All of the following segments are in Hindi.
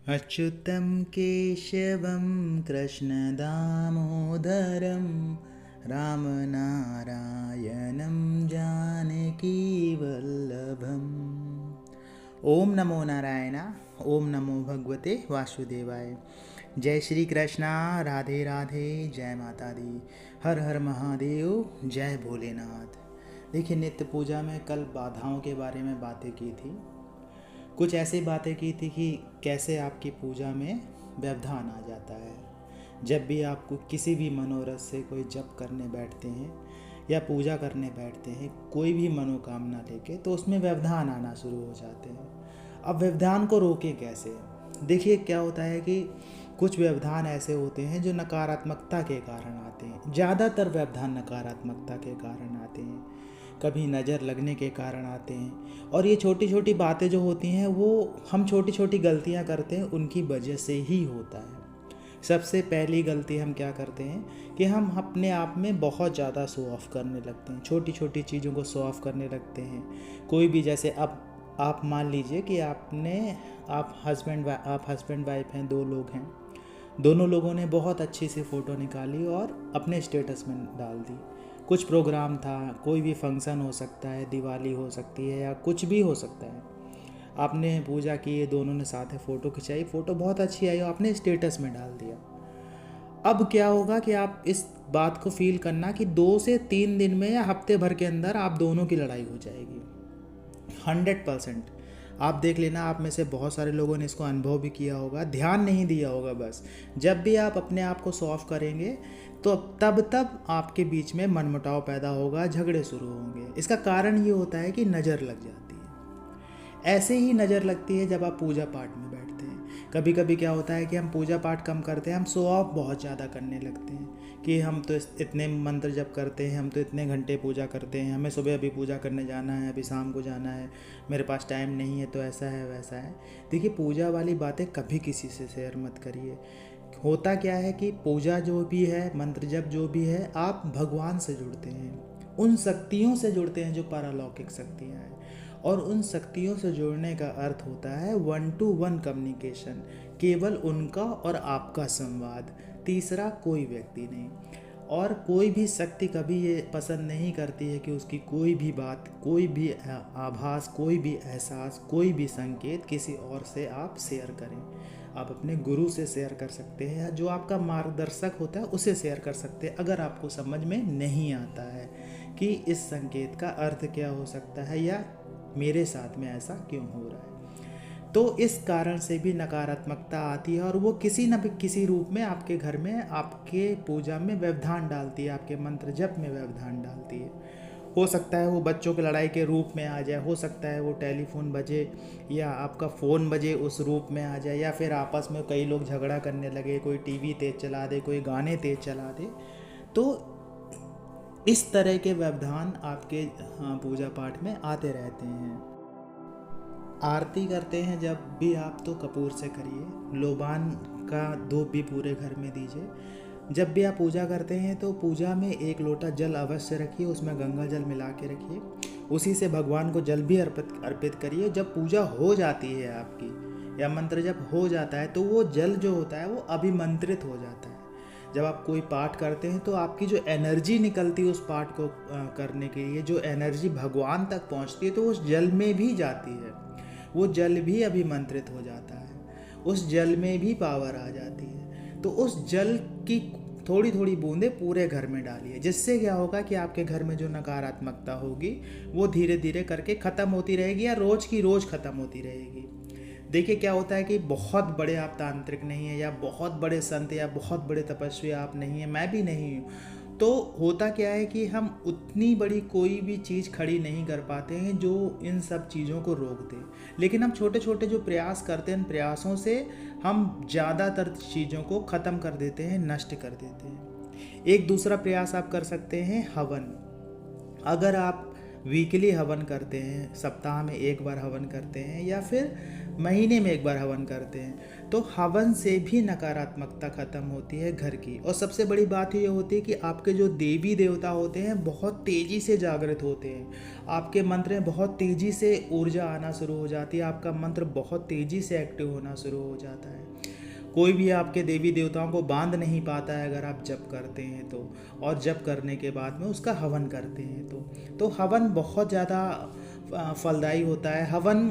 अच्युतं केशवं कृष्णदामोदरं रामनारायणं जानकीवल्लभम्। ओम नमो नारायण। ओम नमो भगवते वासुदेवाय। जय श्री कृष्णा। राधे राधे। जय माता दी। हर हर महादेव। जय भोलेनाथ। देखिए, नित्य पूजा में कल बाधाओं के बारे में बातें की थी। कुछ ऐसी बातें की थी कि कैसे आपकी पूजा में व्यवधान आ जाता है। जब भी आपको किसी भी मनोरथ से कोई जप करने बैठते हैं या पूजा करने बैठते हैं, कोई भी मनोकामना लेके, तो उसमें व्यवधान आना शुरू हो जाते हैं। अब व्यवधान को रोकें कैसे? देखिए, क्या होता है कि कुछ व्यवधान ऐसे होते हैं जो नकारात्मकता के कारण आते हैं। ज़्यादातर व्यवधान नकारात्मकता के कारण आते हैं, कभी नज़र लगने के कारण आते हैं। और ये छोटी छोटी बातें जो होती हैं, वो हम छोटी छोटी गलतियां करते हैं, उनकी वजह से ही होता है। सबसे पहली गलती हम क्या करते हैं कि हम अपने आप में बहुत ज़्यादा शो ऑफ करने लगते हैं। छोटी छोटी चीज़ों को शो ऑफ करने लगते हैं। कोई भी, जैसे अब आप मान लीजिए कि आप हस्बैंड वाइफ हैं, दो लोग हैं। दोनों लोगों ने बहुत अच्छी सी फ़ोटो निकाली और अपने स्टेटस में डाल दी। कुछ प्रोग्राम था, कोई भी फंक्शन हो सकता है, दिवाली हो सकती है या कुछ भी हो सकता है। आपने पूजा की, ये दोनों ने साथ में फ़ोटो खिंचाई, फ़ोटो बहुत अच्छी आई और आपने स्टेटस में डाल दिया। अब क्या होगा कि आप इस बात को फील करना कि 2 से 3 दिन में या हफ्ते भर के अंदर आप दोनों की लड़ाई हो जाएगी। 100%। आप देख लेना, आप में से बहुत सारे लोगों ने इसको अनुभव भी किया होगा, ध्यान नहीं दिया होगा। बस जब भी आप अपने आप को सॉल्व करेंगे तो तब आपके बीच में मनमुटाव पैदा होगा, झगड़े शुरू होंगे। इसका कारण ये होता है कि नज़र लग जाती है। ऐसे ही नज़र लगती है जब आप पूजा पाठ में बैठते हैं। कभी कभी क्या होता है कि हम पूजा पाठ कम करते हैं, हम शो ऑफ बहुत ज़्यादा करने लगते हैं कि हम तो इतने मंत्र जप करते हैं, हम तो इतने घंटे पूजा करते हैं, हमें सुबह अभी पूजा करने जाना है, अभी शाम को जाना है, मेरे पास टाइम नहीं है, तो ऐसा है वैसा है। देखिए, पूजा वाली बातें कभी किसी से शेयर मत करिए। होता क्या है कि पूजा जो भी है, मंत्र जप जो भी है, आप भगवान से जुड़ते हैं, उन शक्तियों से जुड़ते हैं जो पारलौकिक शक्तियाँ हैं। और उन शक्तियों से जुड़ने का अर्थ होता है 1-to-1 कम्युनिकेशन, केवल उनका और आपका संवाद, तीसरा कोई व्यक्ति नहीं। और कोई भी शक्ति कभी ये पसंद नहीं करती है कि उसकी कोई भी बात, कोई भी आभास, कोई भी एहसास, कोई भी संकेत किसी और से आप शेयर करें। आप अपने गुरु से शेयर कर सकते हैं या जो आपका मार्गदर्शक होता है उसे शेयर कर सकते हैं, अगर आपको समझ में नहीं आता है कि इस संकेत का अर्थ क्या हो सकता है या मेरे साथ में ऐसा क्यों हो रहा है। तो इस कारण से भी नकारात्मकता आती है और वो किसी न किसी रूप में आपके घर में, आपके पूजा में व्यवधान डालती है, आपके मंत्र जप में व्यवधान डालती है। हो सकता है वो बच्चों की लड़ाई के रूप में आ जाए, हो सकता है वो टेलीफोन बजे या आपका फ़ोन बजे उस रूप में आ जाए, या फिर आपस में कई लोग झगड़ा करने लगे, कोई टीवी तेज़ चला दे, कोई गाने तेज़ चला दे। तो इस तरह के व्यवधान आपके पूजा पाठ में आते रहते हैं। आरती करते हैं जब भी आप, तो कपूर से करिए, लोबान का धूप भी पूरे घर में दीजिए। जब भी आप पूजा करते हैं तो पूजा में 1 लोटा जल अवश्य रखिए, उसमें गंगा जल मिला के रखिए, उसी से भगवान को जल भी अर्पित करिए। जब पूजा हो जाती है आपकी या मंत्र जब हो जाता है, तो वो जल जो होता है वो अभिमंत्रित हो जाता है। जब आप कोई पाठ करते हैं तो आपकी जो एनर्जी निकलती है उस पाठ को करने के लिए, जो एनर्जी भगवान तक पहुंचती है, तो उस जल में भी जाती है। वो जल भी अभिमंत्रित हो जाता है, उस जल में भी पावर आ जाती है। तो उस जल की थोड़ी थोड़ी बूंदें पूरे घर में डालिए, जिससे क्या होगा कि आपके घर में जो नकारात्मकता होगी वो धीरे धीरे करके ख़त्म होती रहेगी या रोज़ की रोज़ ख़त्म होती रहेगी। देखिए, क्या होता है कि बहुत बड़े आप तांत्रिक नहीं हैं या बहुत बड़े संत या बहुत बड़े तपस्वी आप नहीं हैं, मैं भी नहीं हूँ, तो होता क्या है कि हम उतनी बड़ी कोई भी चीज़ खड़ी नहीं कर पाते हैं जो इन सब चीज़ों को रोक दे। लेकिन हम छोटे छोटे जो प्रयास करते हैं, इन प्रयासों से हम ज़्यादातर चीज़ों को ख़त्म कर देते हैं, नष्ट कर देते हैं। एक दूसरा प्रयास आप कर सकते हैं, हवन। अगर आप वीकली हवन करते हैं, सप्ताह में 1 बार हवन करते हैं, या फिर महीने में एक बार हवन करते हैं। तो हवन से भी नकारात्मकता ख़त्म होती है घर की। और सबसे बड़ी बात ये होती है कि आपके जो देवी देवता होते हैं बहुत तेज़ी से जागृत होते हैं। आपके मंत्र में बहुत तेज़ी से ऊर्जा आना शुरू हो जाती है, आपका मंत्र बहुत तेज़ी से एक्टिव होना शुरू हो जाता है। कोई भी आपके देवी देवताओं को बांध नहीं पाता है अगर आप जप करते हैं तो, और जप करने के बाद में उसका हवन करते हैं तो हवन बहुत ज़्यादा फलदायी होता है। हवन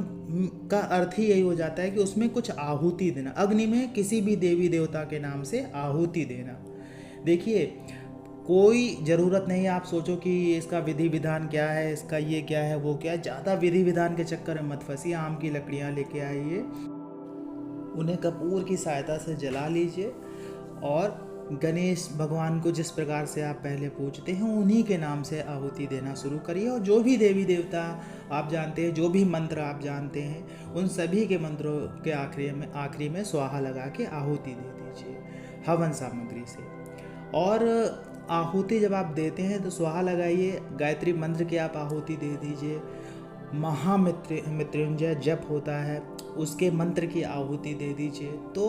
का अर्थ ही यही हो जाता है कि उसमें कुछ आहुति देना, अग्नि में किसी भी देवी देवता के नाम से आहुति देना। देखिए, कोई ज़रूरत नहीं है आप सोचो कि इसका विधि विधान क्या है, इसका ये क्या है, वो क्या है। ज़्यादा विधि विधान के चक्कर में मत फंसिए। आम की लकड़ियाँ लेके आइए, उन्हें कपूर की सहायता से जला लीजिए और गणेश भगवान को जिस प्रकार से आप पहले पूजते हैं उन्हीं के नाम से आहुति देना शुरू करिए। और जो भी देवी देवता आप जानते हैं, जो भी मंत्र आप जानते हैं, उन सभी के मंत्रों के आखिरी में स्वाहा लगा के आहुति दे दीजिए हवन सामग्री से। और आहुति जब आप देते हैं तो स्वाहा लगाइए, गायत्री मंत्र की आप आहुति दे दीजिए। मृत्युंजय जप होता है, उसके मंत्र की आहुति दे दीजिए। तो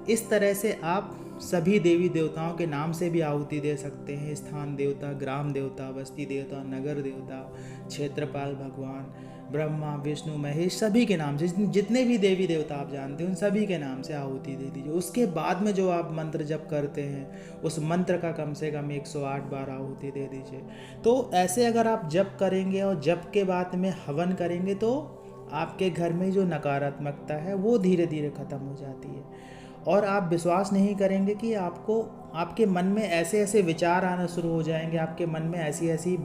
इस तरह से आप सभी देवी देवताओं के नाम से भी आहुति दे सकते हैं। स्थान देवता, ग्राम देवता, बस्ती देवता, नगर देवता, क्षेत्रपाल भगवान, ब्रह्मा, विष्णु, महेश, सभी के नाम से, जितने भी देवी देवता आप जानते हैं उन सभी के नाम से आहुति दे दीजिए। उसके बाद में जो आप मंत्र जप करते हैं उस मंत्र का कम से कम 108 बार आहुति दे दीजिए। तो ऐसे अगर आप जप करेंगे और जप के बाद में हवन करेंगे तो आपके घर में जो नकारात्मकता है वो धीरे धीरे ख़त्म हो जाती है। और आप विश्वास नहीं करेंगे कि आपके मन में ऐसे ऐसे विचार आना शुरू हो जाएंगे, आपके मन में ऐसी ऐसी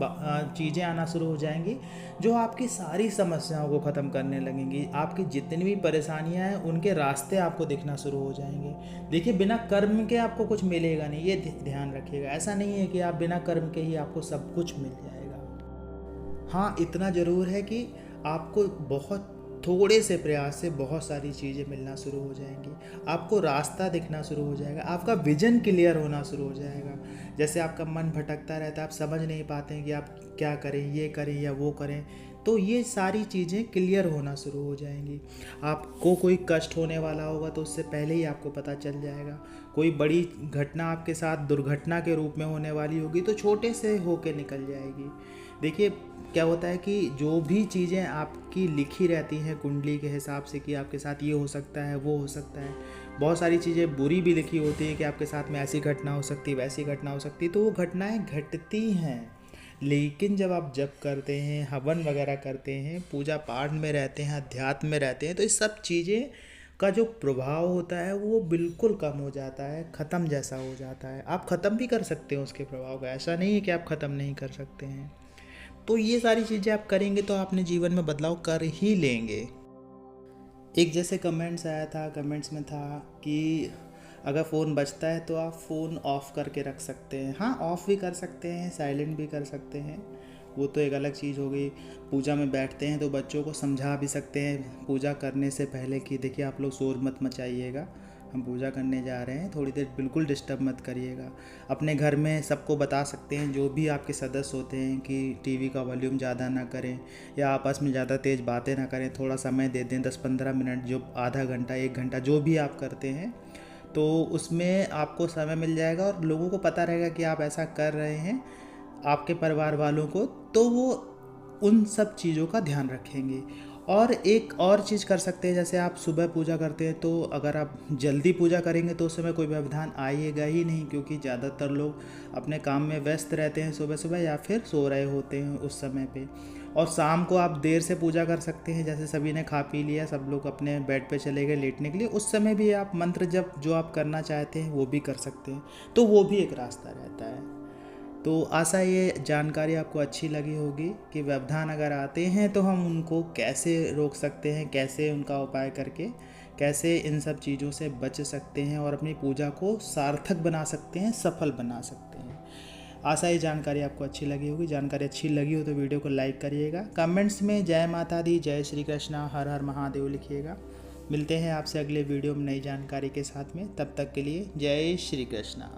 चीज़ें आना शुरू हो जाएंगी जो आपकी सारी समस्याओं को ख़त्म करने लगेंगी। आपकी जितनी भी परेशानियां हैं उनके रास्ते आपको दिखना शुरू हो जाएंगे। देखिए, बिना कर्म के आपको कुछ मिलेगा नहीं, ये ध्यान रखिएगा। ऐसा नहीं है कि आप बिना कर्म के ही आपको सब कुछ मिल जाएगा। हाँ, इतना ज़रूर है कि आपको बहुत थोड़े से प्रयास से बहुत सारी चीज़ें मिलना शुरू हो जाएंगी। आपको रास्ता दिखना शुरू हो जाएगा, आपका विजन क्लियर होना शुरू हो जाएगा। जैसे आपका मन भटकता रहता है, आप समझ नहीं पाते हैं कि आप क्या करें, ये करें या वो करें, तो ये सारी चीज़ें क्लियर होना शुरू हो जाएंगी। आपको कोई कष्ट होने वाला होगा तो उससे पहले ही आपको पता चल जाएगा। कोई बड़ी घटना आपके साथ दुर्घटना के रूप में होने वाली होगी तो छोटे से होके निकल जाएगी। देखिए, क्या होता है कि जो भी चीज़ें आपकी लिखी रहती हैं कुंडली के हिसाब से कि आपके साथ ये हो सकता है, वो हो सकता है, बहुत सारी चीज़ें बुरी भी लिखी होती हैं कि आपके साथ में ऐसी घटना हो सकती है, वैसी घटना हो सकती है, तो वो घटनाएं घटती हैं। लेकिन जब आप जप करते हैं, हवन वगैरह करते हैं, पूजा पाठ में रहते हैं, अध्यात्म में रहते हैं, तो इस सब चीज़ें का जो प्रभाव होता है वो बिल्कुल कम हो जाता है, ख़त्म जैसा हो जाता है। आप ख़त्म भी कर सकते हो उसके प्रभाव का, ऐसा नहीं है कि आप ख़त्म नहीं कर सकते हैं। तो ये सारी चीज़ें आप करेंगे तो आप अपने जीवन में बदलाव कर ही लेंगे। एक जैसे कमेंट्स में था कि अगर फ़ोन बजता है तो आप फ़ोन ऑफ़ करके रख सकते हैं। हाँ, ऑफ़ भी कर सकते हैं, साइलेंट भी कर सकते हैं, वो तो एक अलग चीज़ हो गई। पूजा में बैठते हैं तो बच्चों को समझा भी सकते हैं पूजा करने से पहले कि देखिए आप लोग शोर मत मचाइएगा, हम पूजा करने जा रहे हैं, थोड़ी देर बिल्कुल डिस्टर्ब मत करिएगा। अपने घर में सबको बता सकते हैं, जो भी आपके सदस्य होते हैं, कि टीवी का वॉल्यूम ज़्यादा ना करें या आपस में ज़्यादा तेज़ बातें ना करें, थोड़ा समय दे दें, 10-15 मिनट, जो आधा घंटा 1 घंटा जो भी आप करते हैं, तो उसमें आपको समय मिल जाएगा और लोगों को पता रहेगा कि आप ऐसा कर रहे हैं, आपके परिवार वालों को, तो वो उन सब चीज़ों का ध्यान रखेंगे। और एक और चीज़ कर सकते हैं, जैसे आप सुबह पूजा करते हैं तो अगर आप जल्दी पूजा करेंगे तो उस समय कोई व्यवधान आएगा ही नहीं, क्योंकि ज़्यादातर लोग अपने काम में व्यस्त रहते हैं सुबह सुबह या फिर सो रहे होते हैं उस समय पे। और शाम को आप देर से पूजा कर सकते हैं, जैसे सभी ने खा पी लिया, सब लोग अपने बेड पे चले गए लेटने के लिए, उस समय भी आप मंत्र जप जो आप करना चाहते हैं वो भी कर सकते हैं, तो वो भी एक रास्ता रहता है। तो आशा ये जानकारी आपको अच्छी लगी होगी कि व्यवधान अगर आते हैं तो हम उनको कैसे रोक सकते हैं, कैसे उनका उपाय करके कैसे इन सब चीज़ों से बच सकते हैं और अपनी पूजा को सार्थक बना सकते हैं, सफल बना सकते हैं। आशा ये जानकारी आपको अच्छी लगी होगी। जानकारी अच्छी लगी हो तो वीडियो को लाइक करिएगा, कमेंट्स में जय माता दी, जय श्री कृष्णा, हर हर महादेव लिखिएगा। मिलते हैं आपसे अगले वीडियो में नई जानकारी के साथ में, तब तक के लिए जय श्री कृष्णा।